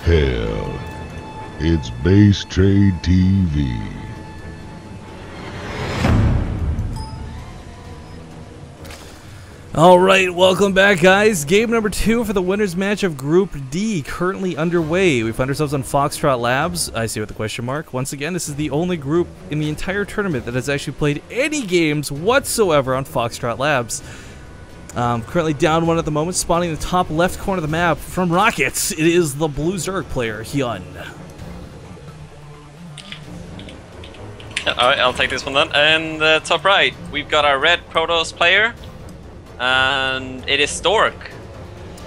Hell, it's Base Trade TV. Alright, welcome back guys. Game number 2 for the winners match of Group D currently underway. We find ourselves on Foxtrot Labs. I see with the question mark. Once again, this is the only group in the entire tournament that has actually played any games whatsoever on Foxtrot Labs. Currently down 1 at the moment, spawning in the top left corner of the map from Rockets. It is the blue Zerg player, Hyun. Alright, I'll take this one then. And top right, we've got our red Protoss player. And it is Stork.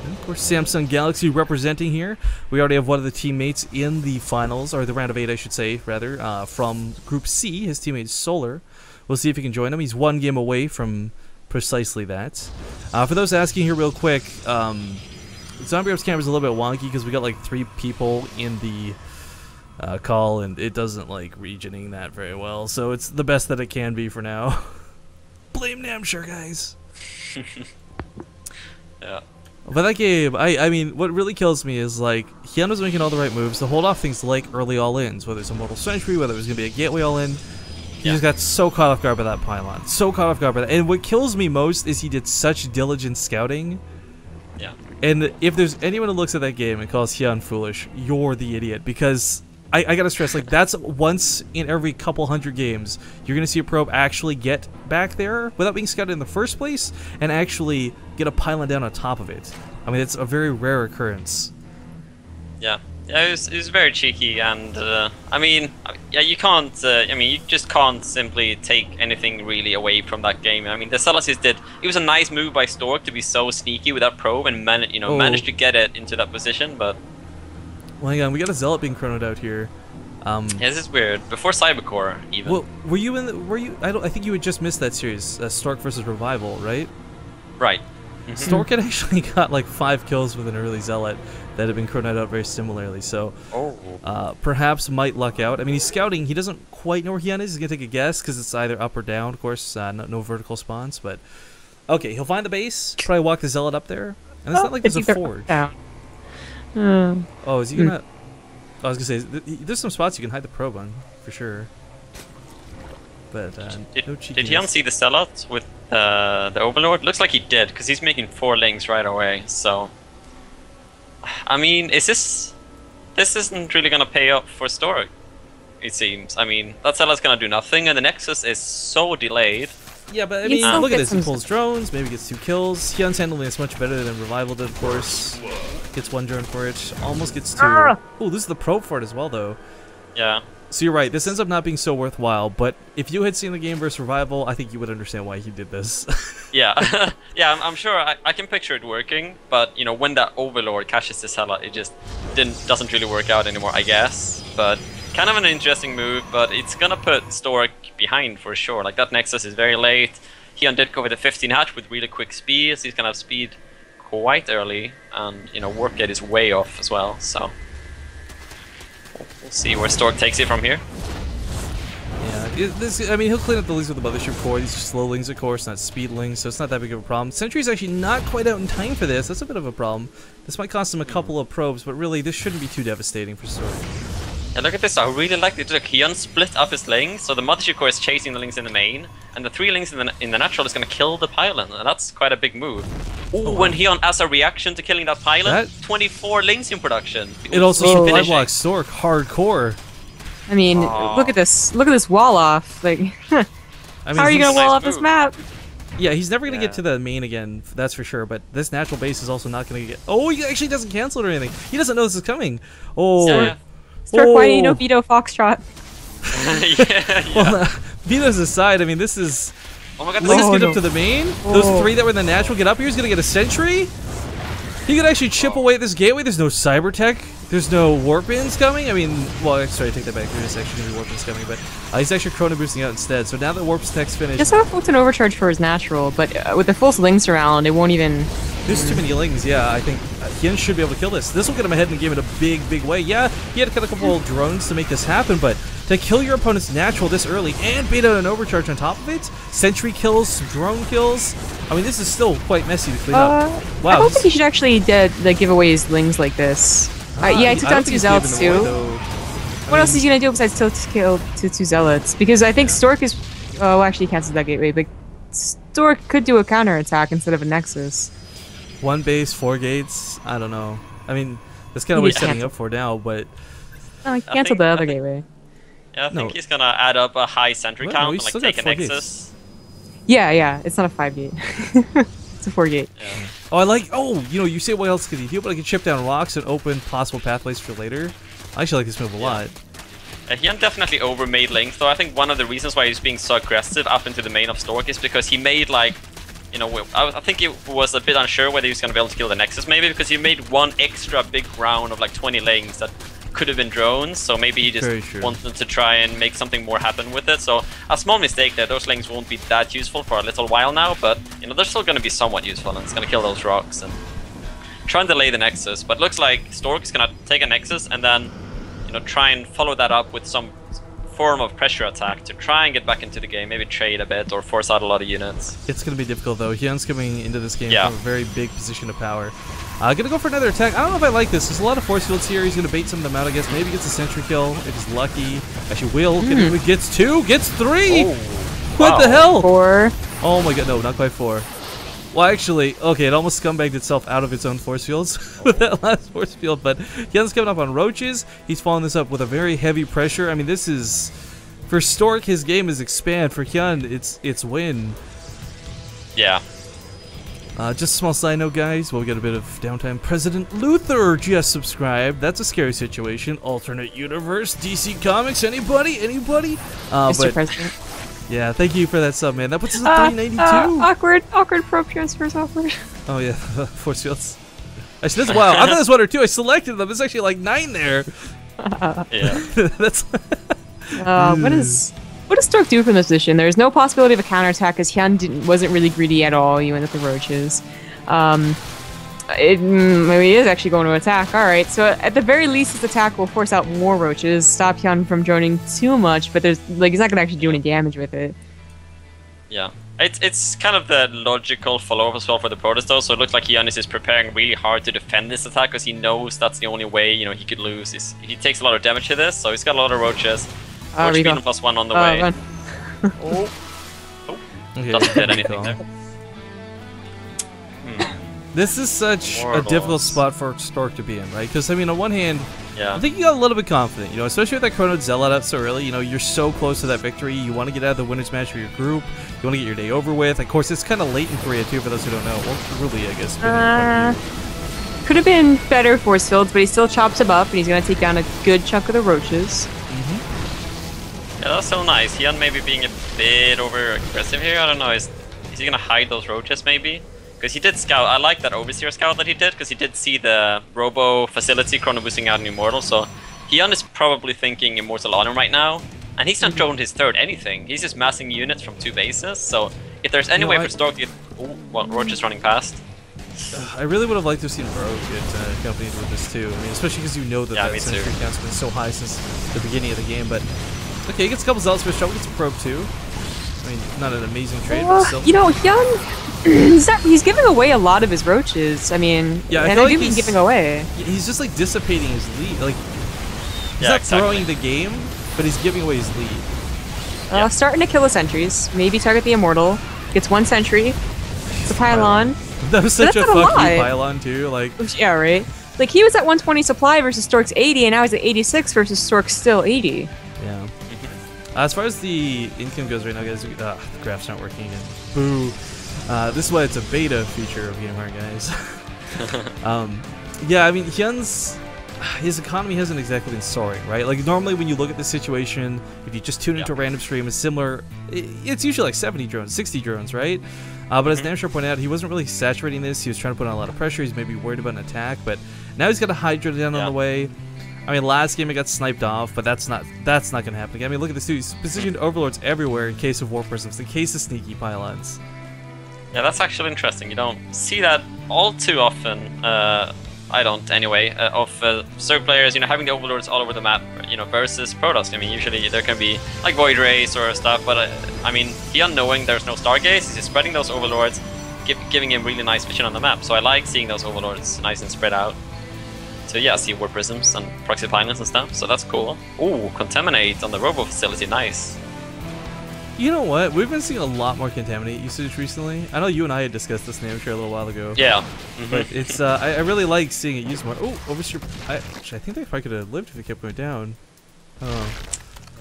Of course, Samsung Galaxy representing here. We already have one of the teammates in the finals, or the round of 8 I should say, rather, from Group C. His teammate is Solar. We'll see if he can join him. He's 1 game away from precisely that. For those asking here real quick, Zombie Ops camera is a little bit wonky because we got like 3 people in the call, and it doesn't like regioning that very well. So it's the best that it can be for now. Blame Namshur, guys. Yeah. But that game, I mean, what really kills me is, like, Hyun was making all the right moves to hold off things like early all-ins, whether it's a Mortal Sentry, whether it was going to be a gateway all-in. He just got so caught off guard by that pylon. So caught off guard by that. And what kills me most is he did such diligent scouting. Yeah. And if there's anyone who looks at that game and calls Hyun foolish, you're the idiot. Because I gotta stress, like, that's once in every couple hundred games you're gonna see a probe actually get back there without being scouted in the first place and actually get a pylon down on top of it. I mean, it's a very rare occurrence. Yeah. Yeah, it was very cheeky, and I mean, yeah, you can't. I mean, you just can't simply take anything really away from that game. I mean, the Cellasis did. It was a nice move by Stork to be so sneaky with that probe and managed to get it into that position, but. Well, hang on, we got a Zealot being chronoed out here. Yeah, this is weird. Before Cybercore, even. Well, were you in? I think you had just missed that series, Stork versus Revival, right? Right. Stork had actually got like 5 kills with an early Zealot that had been chronoed out very similarly. So, perhaps might luck out. I mean, he's scouting. He doesn't quite know where Hyun is. He's gonna take a guess because it's either up or down. Of course, no vertical spawns, but okay, he'll find the base. Probably walk the Zealot up there, and it's not like there's a forge. Oh, is he gonna? I was gonna say, there's some spots you can hide the probe on, for sure. But, did no Hyun see the sellout with the Overlord? Looks like he did, because he's making 4 links right away, so... I mean, this isn't really gonna pay up for Stork, it seems. I mean, that sellout's gonna do nothing, and the Nexus is so delayed. Yeah, but I mean, look at this. He pulls drones, maybe gets 2 kills. Hyun's handling this much better than Revival did, of course. Gets 1 drone for it, almost gets 2. Oh, this is the probe for it as well, though. Yeah. So you're right, this ends up not being so worthwhile, but if you had seen the game versus Revival, I think you would understand why he did this. Yeah, yeah, I'm sure I can picture it working, but, you know, when that Overlord catches the Sellout, it just doesn't really work out anymore, I guess. But kind of an interesting move, but it's gonna put Stork behind for sure. Like, that Nexus is very late. Hyun did go with a 15 hatch with really quick speed, so he's gonna have speed quite early, and, you know, warp gate is way off as well, so we'll see where Stork takes it from here. Yeah, I mean, he'll clean up the links with the Mothership Core. These are slow links, of course, not speed links, so it's not that big of a problem. Sentry's actually not quite out in time for this. That's a bit of a problem. This might cost him a couple of probes, but really, this shouldn't be too devastating for Stork. Yeah, look at this. I really like it. Look, Hyun split up his links, so the Mothership Core is chasing the links in the main, and the 3 links in the natural is going to kill the pylon, and that's quite a big move. Ooh, when Hyun, as a reaction to killing that pylon, 24 links in production. It also supply blocks Stork hardcore. I mean, look at this. Look at this wall off. Like, how are you gonna wall off this map? Yeah, he's never gonna get to the main again, that's for sure. But this natural base is also not gonna get. Oh, he actually doesn't cancel it or anything. He doesn't know this is coming. Oh, yeah. Stork, why do you know veto Foxtrot? Yeah. Well, vetoes aside, I mean, this is. Oh my god, Links get up to the main. Those 3 that were in the natural get up here. He's gonna get a sentry. He could actually chip away at this gateway. There's no cyber tech. There's no warp ins coming. I mean, well, sorry, I take that back. There is actually going to be warp ins coming, but he's actually chrono boosting out instead. So now that warp tech's finished. Just have an overcharge for his natural, but with the full links around, it won't even. There's too many lings. Yeah, I think Hyun should be able to kill this. This will get him ahead in the game in a big way. Yeah, he had to cut a couple of drones to make this happen, but to kill your opponent's natural this early and bait out an overcharge on top of it, sentry kills, drone kills. I mean, this is still quite messy to clean up. Wow. I don't think he should actually give away his lings like this. Yeah, he took down 2 Zealots too. What else is he gonna do besides still kill 2 Zealots? Because I think Stork is... Oh, actually he cancels that gateway, but Stork could do a counter attack instead of a Nexus. 1 base, 4 gates? I don't know. I mean, that's kind of what he's setting up for now, but... No, he canceled the other gateway. Yeah, I think he's gonna add up a high sentry count and like take a Nexus. Gates. Yeah, it's not a 5 gate. It's a 4 gate. Yeah. Oh, I like... Oh, you know, you say what else could he do, but I can chip down rocks and open possible pathways for later. I actually like this move a lot. Hyun definitely overmade length, though. I think one of the reasons why he's being so aggressive up into the main of Stork is because he made like... You know, I think he was a bit unsure whether he was gonna be able to kill the Nexus, maybe, because he made 1 extra big round of like 20 lanes that could have been drones, so maybe he just wanted to try and make something more happen with it. So a small mistake there. Those lanes won't be that useful for a little while now, but you know they're still going to be somewhat useful, and it's going to kill those rocks and try and delay the Nexus. But looks like Stork is going to take a Nexus and then try and follow that up with some form of pressure attack to try and get back into the game, maybe trade a bit or force out a lot of units. It's going to be difficult though. Hyun's coming into this game from a very big position of power. Gonna go for another attack. I don't know if I like this. There's a lot of force fields here. He's gonna bait some of them out, I guess. Maybe gets a sentry kill if he's lucky. Actually, will. Gets 2, gets 3! Oh, what the hell? 4. Oh my god, no, not quite 4. Well, actually, okay, it almost scumbagged itself out of its own force fields with that last force field, but Hyun's coming up on roaches. He's following this up with a very heavy pressure. I mean, this is... For Stork, his game is expand. For Hyun, it's win. Yeah. Just a small side note, guys. While we get a bit of downtime, President Luther just subscribed. That's a scary situation. Alternate universe, DC Comics. Anybody? Mr. President. Yeah, thank you for that sub, man. That puts us at 392. Awkward probe transfers. Awkward. Oh yeah, force fields. Actually, that's wild. I thought this one or 2. I selected them. There's actually like 9 there. Yeah. That's. What does Stork do from this position? There's no possibility of a counterattack because Hyun wasn't really greedy at all, even with the roaches. Maybe he is actually going to attack. Alright, so at the very least, this attack will force out more roaches, stop Hyun from droning too much, but he's not going to actually do any damage with it. Yeah. It's kind of the logical follow-up as well for the Protest, though, so it looks like Hyun is preparing really hard to defend this attack because he knows that's the only way he could lose. He takes a lot of damage to this, so he's got a lot of roaches. Roach beam +1 on the way. Run. Okay, doesn't hit anything there. This is such a difficult spot for Stork to be in, right? Because, I mean, on one hand, I think you got a little bit confident, especially with that Chrono Zealot out so early. You're so close to that victory. You want to get out of the winner's match for your group. You want to get your day over with. Of course, it's kind of late in Korea, too, for those who don't know. Well, really, I guess. Could have been better force fields, but he still chops him up, and he's going to take down a good chunk of the roaches. Yeah, that's so nice. Hyun maybe being a bit over-aggressive here. I don't know. Is he going to hide those roaches, maybe? Because he did scout. I like that Overseer scout that he did, because he did see the Robo facility chrono boosting out an Immortal, so Hyun is probably thinking Immortal on him right now, and he's not droned his third anything. He's just massing units from 2 bases, so if there's any way for Stork to get... well, Roach is running past. I really would have liked to have seen Rogue get accompanied with this too. I mean, especially because that sentry count's been so high since the beginning of the game, but... Okay, he gets a couple Zealots for a shot, gets a probe too. I mean, not an amazing trade, but still. Hyun, he's giving away a lot of his roaches. I mean, I don't think he's giving away. He's just like dissipating his lead. Like, he's not throwing the game, but he's giving away his lead. Starting to kill the sentries. Maybe target the Immortal. Gets 1 sentry. It's a pylon. That was such a fuck you pylon too. Like, yeah, right. Like he was at 120 supply versus Stork's 80, and now he's at 86 versus Stork's still 80. Yeah. As far as the income goes right now, guys, the graph's not working again. Boo. This is why it's a beta feature of GameHard, guys. Yeah, I mean, his economy hasn't exactly been soaring, right? Like, normally when you look at the situation, if you just tune into a random stream, it's similar. It's usually like 70 drones, 60 drones, right? But as Namshar pointed out, he wasn't really saturating this. He was trying to put on a lot of pressure. He's maybe worried about an attack, but now he's got a Hydra down on the way. I mean, last game it got sniped off, but that's not going to happen again. I mean, look at this dude. He's positioned overlords everywhere in case of war prisms, in case of sneaky pylons. Yeah, that's actually interesting. You don't see that all too often. I don't, anyway. Of Zerg players, having the overlords all over the map, versus Protoss. I mean, usually there can be like Void Rays or stuff, but I mean, Hyun knowing there's no Stargaze, he's spreading those overlords, giving him really nice vision on the map. So I like seeing those overlords nice and spread out. to yeah, see Warp Prisms and Proxy Pylons and stuff, so that's cool. Ooh, Contaminate on the Robo facility, nice. You know what? We've been seeing a lot more Contaminate usage recently. I know you and I had discussed this name share a little while ago. Yeah. But it's I really like seeing it used more. Oh, Overstrip. Actually, I think they probably could have lived if it kept going down. Oh.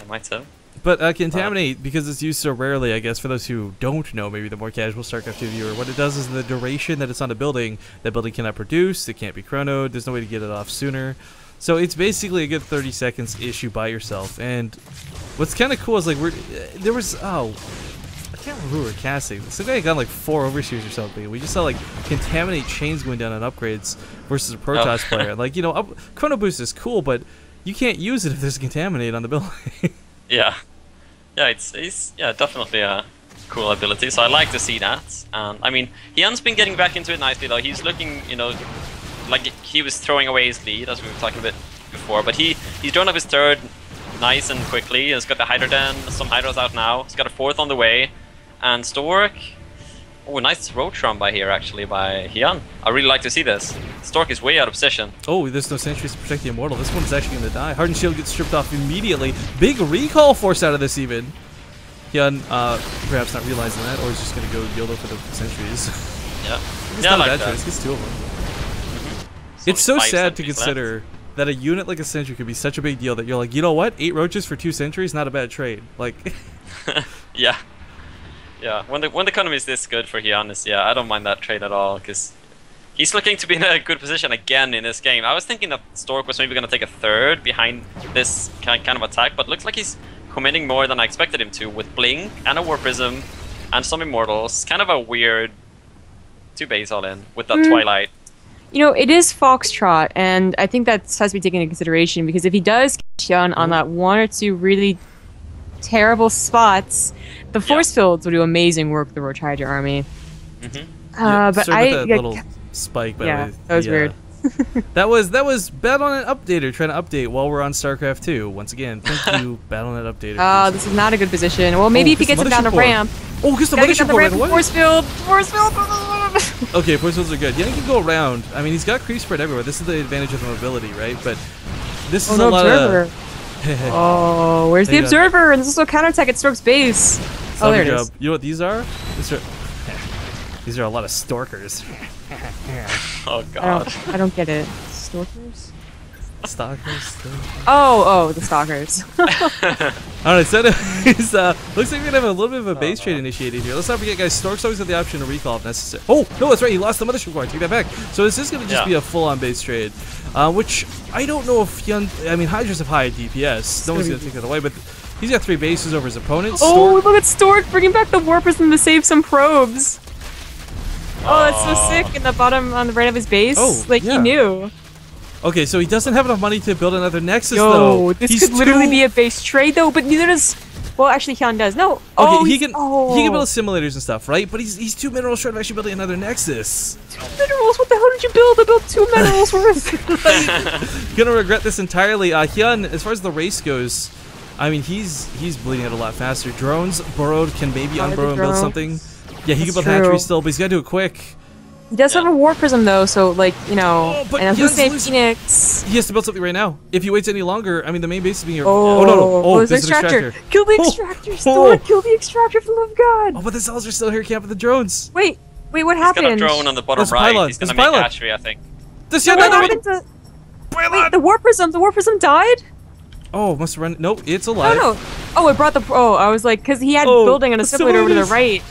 I might have. But Contaminate, because it's used so rarely, I guess, for those who don't know, maybe the more casual StarCraft 2 viewer, what it does is the duration that it's on a building, that building cannot produce, it can't be chronoed, there's no way to get it off sooner. So it's basically a good 30 seconds issue by yourself. And what's kind of cool is, like, there was, I can't remember who we were casting. Some guy got like 4 overseers or something. We just saw like Contaminate chains going down on upgrades versus a Protoss player. Like, you know, Chrono Boost is cool, but you can't use it if there's a Contaminate on the building. Yeah. Yeah, it's yeah, definitely a cool ability, so I like to see that. I mean, Hyun's been getting back into it nicely though. He's looking, you know, like he was throwing away his lead, as we were talking a bit before, but he's drawn up his third nice and quickly. He's got the Hydro Den, some Hydros out now. He's got a 4th on the way. And Stork, oh, nice roach run by here actually by Hyun. I really like to see this. Stork is way out of position. Oh, there's no sentries to protect the Immortal. This one's actually going to die. Hardened Shield gets stripped off immediately. Big recall force out of this even. Hyun, perhaps not realizing that, or he's just going to go YOLO for the sentries. Yeah. It's yeah, not like a bad that. choice. Gets 2 of them. So It's so 5 sad to sentries consider left. that a unit like a sentry could be such a big deal that you're like, you know what? 8 roaches for 2 sentries, not a bad trade. Like, Yeah. Yeah, when the economy is this good for Hyun, yeah, I don't mind that trade at all, because he's looking to be in a good position again in this game. I was thinking that Stork was maybe going to take a 3rd behind this kind of attack, but looks like he's committing more than I expected him to, with Blink and a War Prism and some Immortals. Kind of a weird 2 base all in with that Twilight. You know, it is Foxtrot, and I think that has to be taken into consideration, because if he does catch Hyun on that 1 or 2 really terrible spots, the force fields will do amazing work with the Roach Hydra army. yeah, But sorry about I that little spike, by the way. that was weird. that was Battle.net Updater trying to update while we're on StarCraft 2. Once again, thank you, Battle.net Updater. This is not a good position. Well, maybe if he gets him down the ramp. Oh, gets the Gotta get down mothership the board ramp. right away. Force field. Force field. Okay, force fields are good. Yeah, he can go around. I mean, he's got creep spread everywhere. This is the advantage of the mobility, right? But this is a lot observer. of... Where's the Hang on. observer? And this is also counterattack at Stork's base. Oh, there it is. You know what these are? These are a lot of Storkers. Oh god. I don't get it. Stalkers? Stalkers? Oh, the stalkers. Alright, so anyways, looks like we're gonna have a little bit of a base trade initiated here. Let's not forget, guys, Stork's always got the option to recall if necessary. Oh, no, that's right, he lost the mothership core. Take that back. So this is gonna just be a full-on base trade, which I don't know if Hydras have high DPS. No one's gonna take that away, but he's got 3 bases over his opponents. Oh, look at Stork bringing back the Warpers to save some probes. Oh, that's so sick. In the bottom on the right of his base. Oh, he knew. Okay, so he doesn't have enough money to build another Nexus, Yo, though. this could literally be a base trade, though, but neither does... Well, actually, Hyun does. No. Okay, he can build simulators and stuff, right? But he's 2 minerals short of actually building another Nexus. 2 minerals? What the hell did you build? I built 2 minerals worth. Gonna regret this entirely. Hyun, as far as the race goes, I mean, he's bleeding out a lot faster. Drones, Burrowed can maybe unburrow and build something. Yeah, he can build hatchery still, but he's gotta do it quick. He does have a War Prism, though, so, like, you know... but and Phoenix... He has to build something right now. If he waits any longer, I mean, the main base is being... Oh, no. Oh, there's an extractor. Kill the extractor, Stork! Kill the extractor, for the love of God! Oh, but the cells are still here camping the drones. Wait, what happened? He's got a drone on the bottom right. He's gonna make hatchery, I think. What happened to... Wait, the War Prism died? Oh, must have run... Nope, it's alive. No. Oh, it brought the... Oh, I was like... Because he had building and a simulator over to the right.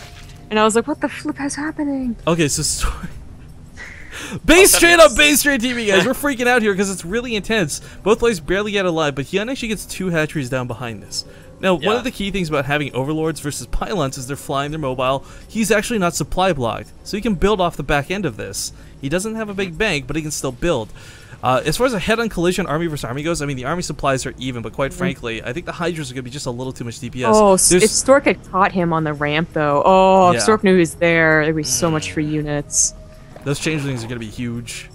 And I was like, what the flip is happening? Okay, so... Base trade on base trade TV, guys. We're freaking out here because it's really intense. Both players barely get alive, but Hyun actually gets 2 hatcheries down behind this. Now, one of the key things about having Overlords versus Pylons is they're flying, they're mobile. He's actually not supply blocked, so he can build off the back end of this. He doesn't have a big bank, but he can still build. As far as a head-on collision army versus army goes, I mean, the army supplies are even, but quite frankly, I think the Hydras are going to be just a little too much DPS. Oh, if Stork had caught him on the ramp, though. If Stork knew he was there, there'd be so much free units. Those changelings are going to be huge.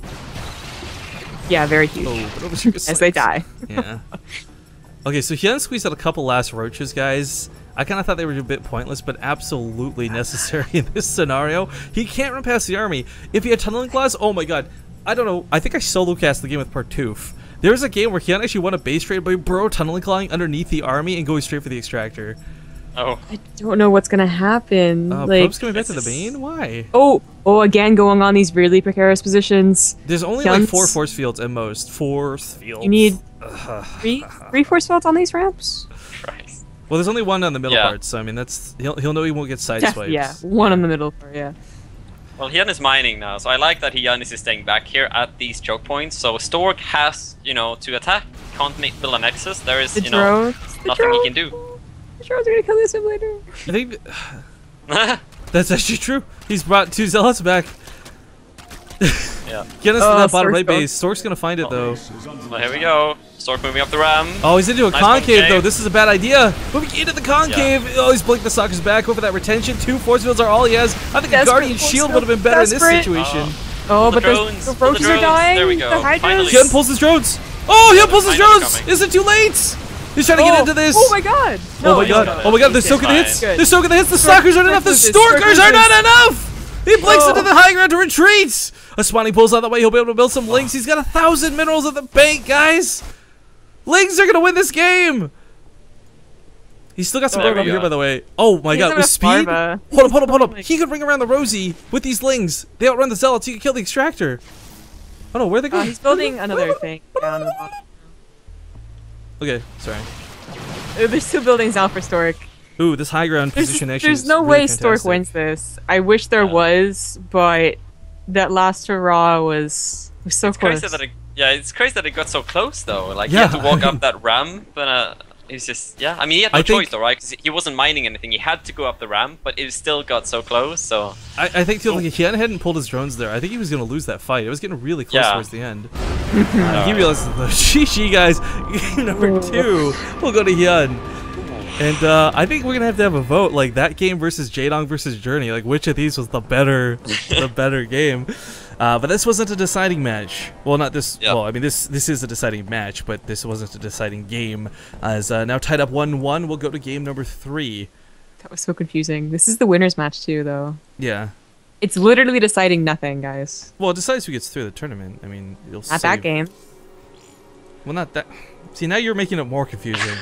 Yeah, very huge. Oh, as they die. Yeah. Okay, so Hyun squeezed out a couple last roaches, guys. I kind of thought they were a bit pointless, but absolutely necessary in this scenario. He can't run past the army. If he had tunneling claws, oh my god. I don't know. I think I solo cast the game with Partoof. There was a game where Hyun actually won a base trade by burrow tunneling clawing underneath the army and going straight for the extractor. Oh. I don't know what's gonna happen. Like, Pope's coming back to the main? Why? oh, again going on these really precarious positions. There's only like 4 force fields at most. Force fields. You need three force fields on these ramps? Christ. Well, there's only one on the middle Yeah. part, so I mean that's he'll know he won't get sideswiped. Yeah, one in the middle part, yeah. Well, Hyun is mining now, so I like that Hyun is staying back here at these choke points. So Stork has, you know, to attack. Can't build a nexus. There is, The you know, drones. nothing he can do. The drones are gonna kill this later. I think that's actually true. He's brought 2 zealots back. Yeah. Get us to that bottom Stork's right gone. base. Stork's gonna find it though. Well, here we go. Stork moving up the ramp. Oh, he's into a Nice concave concave. though. This is a bad idea. Moving into the concave. Oh, he's blinked the suckers back. Go for that retention. 2 force fields are all he has. I think a Desperate guardian force shield field. would have been better in this Desperate. situation. Oh, The but drones, the the roaches are drones. dying. There we go. The hydras. Finally. Hyun pulls his drones. Oh, Hyun pulls his Finally drones. coming. Is it too late? He's trying to get into this. Oh my god. Oh my he's god! got it. Oh my god! They're He's soaking the fine. hits. Good. They're soaking the hits. The Stork- stalkers aren't enough. The Stork loses. Storkers are not enough. He blinks Oh. into the high ground to retreat. A Swanee pulls out that way. He'll be able to build some links. He's got 1,000 minerals at the bank, guys. Links are gonna win this game. He's still got some There room we over here, go. by the way. Oh my He god! doesn't With have speed. Barba. Hold up! He could ring around the Rosie with these lings. They outrun the zealots. He could kill the extractor. Oh no! Where'd they go? He's building another thing down in the bottom. Okay, sorry. There's 2 buildings now for Stork. Ooh, this high ground There's, position actually. there's is no really way Stork fantastic. wins this. I wish there was, but that last hurrah was so close. Crazy that it, yeah, it's crazy that it got so close though. Like Yeah. he had to walk up that ramp, and it's just I mean, he had no I think- choice though, right? 'Cause he wasn't mining anything. He had to go up the ramp, but it still got so close. So I think too, like if Hyun hadn't pulled his drones there, I think he was gonna lose that fight. It was getting really close Yeah. towards the end. He realizes the GG guys. Game number 2 will go to Hyun. And I think we're gonna have a vote, like that game versus Jaedong versus Journey. Like which of these was the better game? But this wasn't a deciding match. Well, not this. Yeah. Well, I mean this is a deciding match, but this wasn't a deciding game. As now tied up 1-1, we'll go to game number 3. That was so confusing. This is the winner's match too, though. Yeah. It's literally deciding nothing, guys. Well, it decides who gets through the tournament. I mean, you'll Not that game. Well, not that. See, now you're making it more confusing.